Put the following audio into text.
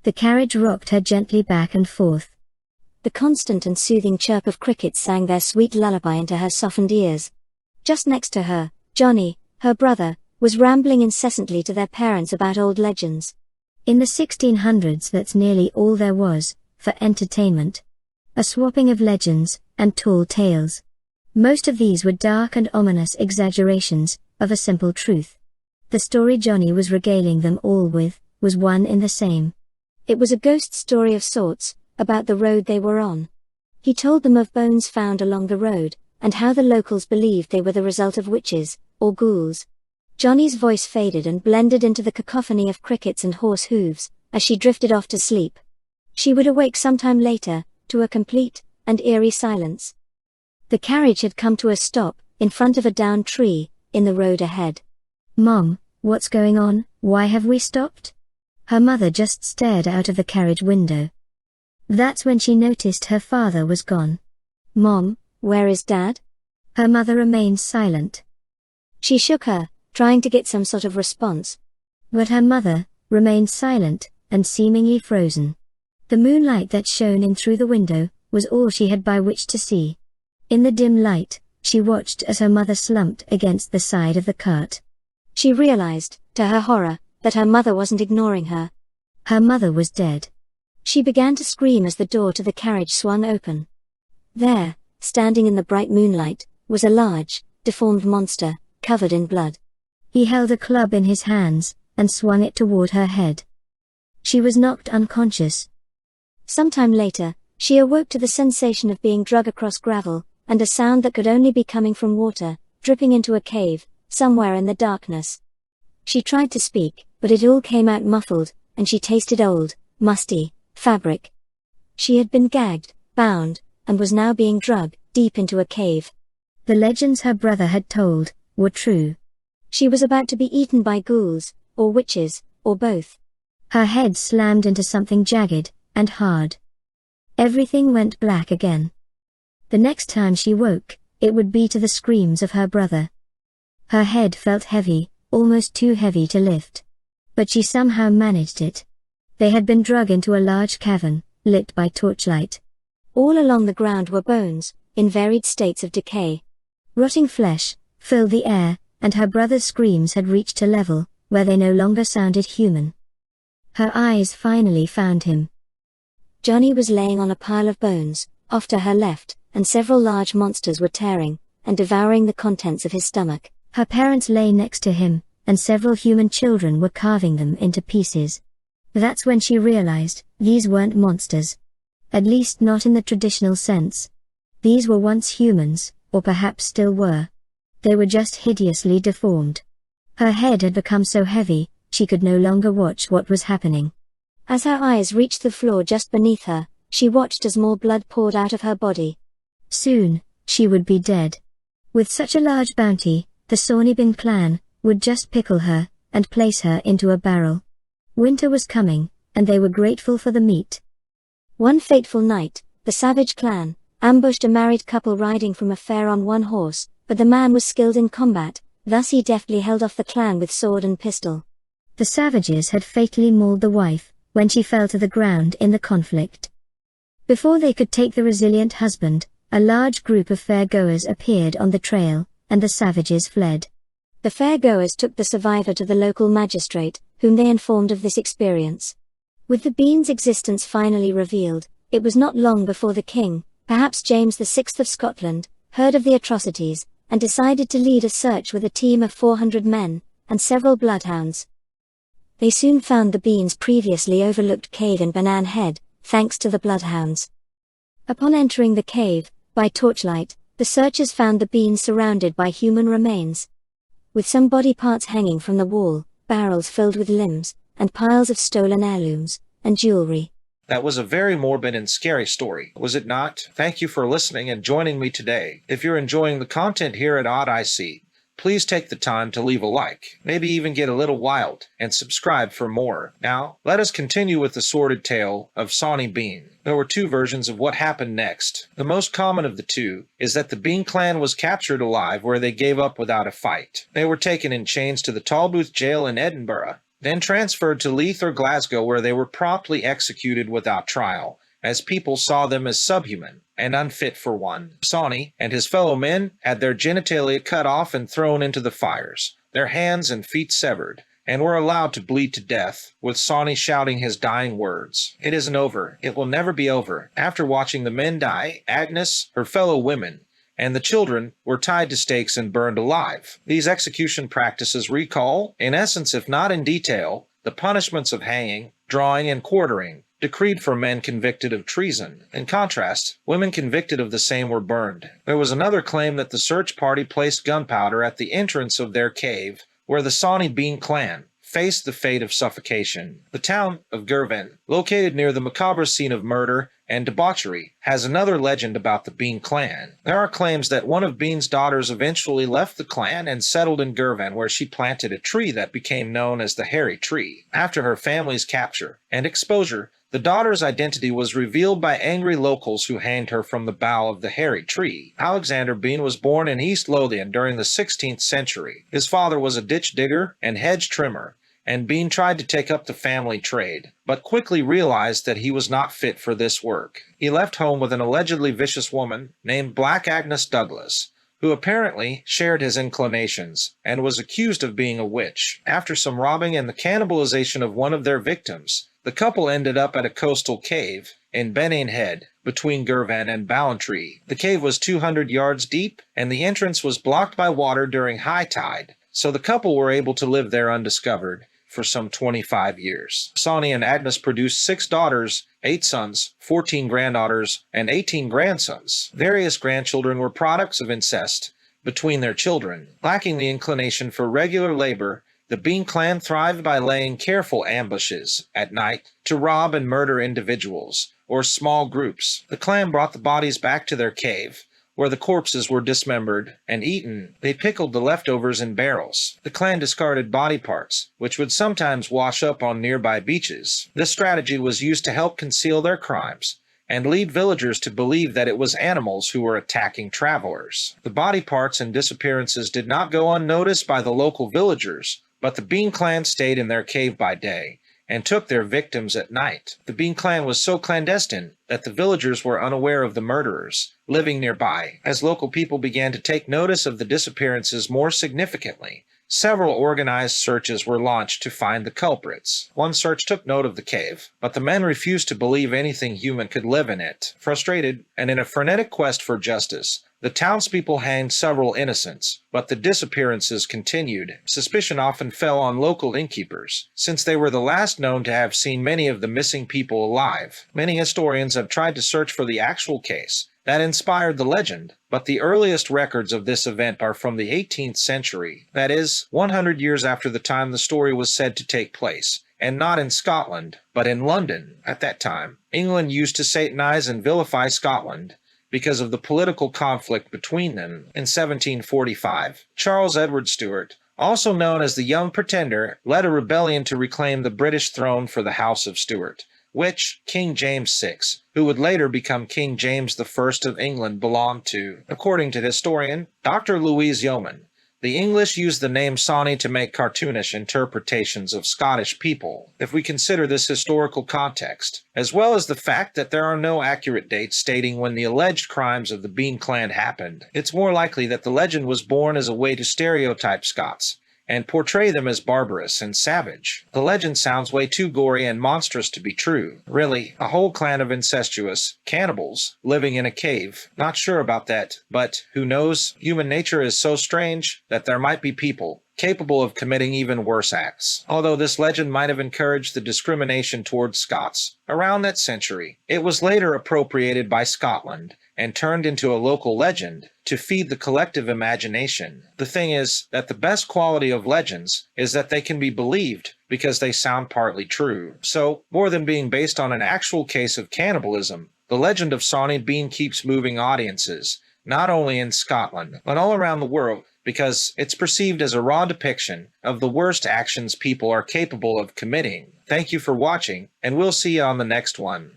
The carriage rocked her gently back and forth. The constant and soothing chirp of crickets sang their sweet lullaby into her softened ears. Just next to her, Johnny, her brother, was rambling incessantly to their parents about old legends. In the 1600s, that's nearly all there was, for entertainment. A swapping of legends, and tall tales. Most of these were dark and ominous exaggerations, of a simple truth. The story Johnny was regaling them all with, was one in the same. It was a ghost story of sorts, about the road they were on. He told them of bones found along the road, and how the locals believed they were the result of witches, or ghouls. Johnny's voice faded and blended into the cacophony of crickets and horse hooves, as she drifted off to sleep. She would awake sometime later, to a complete and eerie silence. The carriage had come to a stop, in front of a downed tree, in the road ahead. "Mom, what's going on? Why have we stopped?" Her mother just stared out of the carriage window. That's when she noticed her father was gone. "Mom, where is Dad?" Her mother remained silent. She shook her, trying to get some sort of response. But her mother remained silent, and seemingly frozen. The moonlight that shone in through the window was all she had by which to see. In the dim light, she watched as her mother slumped against the side of the cart. She realized, to her horror, that her mother wasn't ignoring her. Her mother was dead. She began to scream as the door to the carriage swung open. There, standing in the bright moonlight, was a large, deformed monster, covered in blood. He held a club in his hands, and swung it toward her head. She was knocked unconscious. Sometime later, she awoke to the sensation of being dragged across gravel, and a sound that could only be coming from water, dripping into a cave, somewhere in the darkness. She tried to speak, but it all came out muffled, and she tasted old, musty fabric. She had been gagged, bound, and was now being dragged deep into a cave. The legends her brother had told were true. She was about to be eaten by ghouls, or witches, or both. Her head slammed into something jagged and hard. Everything went black again. The next time she woke, it would be to the screams of her brother. Her head felt heavy, almost too heavy to lift. But she somehow managed it. They had been dragged into a large cavern, lit by torchlight. All along the ground were bones, in varied states of decay. Rotting flesh filled the air, and her brother's screams had reached a level where they no longer sounded human. Her eyes finally found him. Johnny was laying on a pile of bones, off to her left, and several large monsters were tearing and devouring the contents of his stomach. Her parents lay next to him, and several human children were carving them into pieces. That's when she realized, these weren't monsters. At least not in the traditional sense. These were once humans, or perhaps still were. They were just hideously deformed. Her head had become so heavy, she could no longer watch what was happening. As her eyes reached the floor just beneath her, she watched as more blood poured out of her body. Soon, she would be dead. With such a large bounty, the Sawney-Bean clan would just pickle her, and place her into a barrel. Winter was coming, and they were grateful for the meat. One fateful night, the Savage clan ambushed a married couple riding from a fair on one horse, but the man was skilled in combat, thus he deftly held off the clan with sword and pistol. The savages had fatally mauled the wife, when she fell to the ground in the conflict. Before they could take the resilient husband, a large group of fair-goers appeared on the trail, and the savages fled. The fair-goers took the survivor to the local magistrate, whom they informed of this experience. With the Bean's existence finally revealed, it was not long before the king, perhaps James VI of Scotland, heard of the atrocities, and decided to lead a search with a team of 400 men, and several bloodhounds. They soon found the Bean's previously overlooked cave in Banana Head, thanks to the bloodhounds. Upon entering the cave, by torchlight, the searchers found the Beans surrounded by human remains. With some body parts hanging from the wall, barrels filled with limbs, and piles of stolen heirlooms and jewelry. That was a very morbid and scary story, was it not? Thank you for listening and joining me today. If you're enjoying the content here at Odd IC, please take the time to leave a like, maybe even get a little wild, and subscribe for more. Now, let us continue with the sordid tale of Sawney-Bean. There were two versions of what happened next. The most common of the two is that the Bean clan was captured alive where they gave up without a fight. They were taken in chains to the Tolbooth jail in Edinburgh. then transferred to Leith or Glasgow, where they were promptly executed without trial, as people saw them as subhuman and unfit for one. Sawney and his fellow men had their genitalia cut off and thrown into the fires, their hands and feet severed, and were allowed to bleed to death, with Sawney shouting his dying words, "It isn't over. It will never be over." After watching the men die, Agnes, her fellow women, and the children were tied to stakes and burned alive. These execution practices recall, in essence if not in detail, the punishments of hanging, drawing, and quartering, decreed for men convicted of treason. In contrast, women convicted of the same were burned. There was another claim that the search party placed gunpowder at the entrance of their cave, where the Sawney Bean clan faced the fate of suffocation. The town of Girvan, located near the macabre scene of murder and debauchery, has another legend about the Bean clan. There are claims that one of Bean's daughters eventually left the clan and settled in Girvan, where she planted a tree that became known as the Hairy Tree. After her family's capture and exposure, the daughter's identity was revealed by angry locals who hanged her from the bough of the Hairy Tree. Alexander Bean was born in East Lothian during the 16th century. His father was a ditch digger and hedge trimmer, and Bean tried to take up the family trade, but quickly realized that he was not fit for this work. He left home with an allegedly vicious woman named Black Agnes Douglas, who apparently shared his inclinations and was accused of being a witch. After some robbing and the cannibalization of one of their victims, the couple ended up at a coastal cave in Benane Head, between Girvan and Ballantrae. The cave was 200 yards deep, and the entrance was blocked by water during high tide, so the couple were able to live there undiscovered for some 25 years. Sawney and Agnes produced 6 daughters, 8 sons, 14 granddaughters, and 18 grandsons. Various grandchildren were products of incest between their children. Lacking the inclination for regular labor, the Bean clan thrived by laying careful ambushes at night to rob and murder individuals or small groups. The clan brought the bodies back to their cave, where the corpses were dismembered and eaten. They pickled the leftovers in barrels. The clan discarded body parts, which would sometimes wash up on nearby beaches. This strategy was used to help conceal their crimes and lead villagers to believe that it was animals who were attacking travelers. The body parts and disappearances did not go unnoticed by the local villagers, but the Bean clan stayed in their cave by day and took their victims at night. The Bean clan was so clandestine that the villagers were unaware of the murderers living nearby. As local people began to take notice of the disappearances more significantly, several organized searches were launched to find the culprits. One search took note of the cave, but the men refused to believe anything human could live in it. Frustrated, and in a frenetic quest for justice, the townspeople hanged several innocents, but the disappearances continued. Suspicion often fell on local innkeepers, since they were the last known to have seen many of the missing people alive. Many historians have tried to search for the actual case that inspired the legend, but the earliest records of this event are from the 18th century, that is, 100 years after the time the story was said to take place, and not in Scotland, but in London. At that time, England used to satanize and vilify Scotland because of the political conflict between them. In 1745, Charles Edward Stuart, also known as the Young Pretender, led a rebellion to reclaim the British throne for the House of Stuart, which King James VI, who would later become King James I of England, belonged to. According to historian Dr. Louise Yeoman, the English used the name Sawney to make cartoonish interpretations of Scottish people. If we consider this historical context, as well as the fact that there are no accurate dates stating when the alleged crimes of the Bean clan happened, it's more likely that the legend was born as a way to stereotype Scots and portray them as barbarous and savage. The legend sounds way too gory and monstrous to be true. Really, a whole clan of incestuous cannibals living in a cave. Not sure about that, but who knows? Human nature is so strange that there might be people capable of committing even worse acts. Although this legend might have encouraged the discrimination towards Scots around that century, it was later appropriated by Scotland and turned into a local legend to feed the collective imagination. The thing is that the best quality of legends is that they can be believed because they sound partly true. So, more than being based on an actual case of cannibalism, the legend of Sawney Bean keeps moving audiences, not only in Scotland, but all around the world, because it's perceived as a raw depiction of the worst actions people are capable of committing. Thank you for watching, and we'll see you on the next one.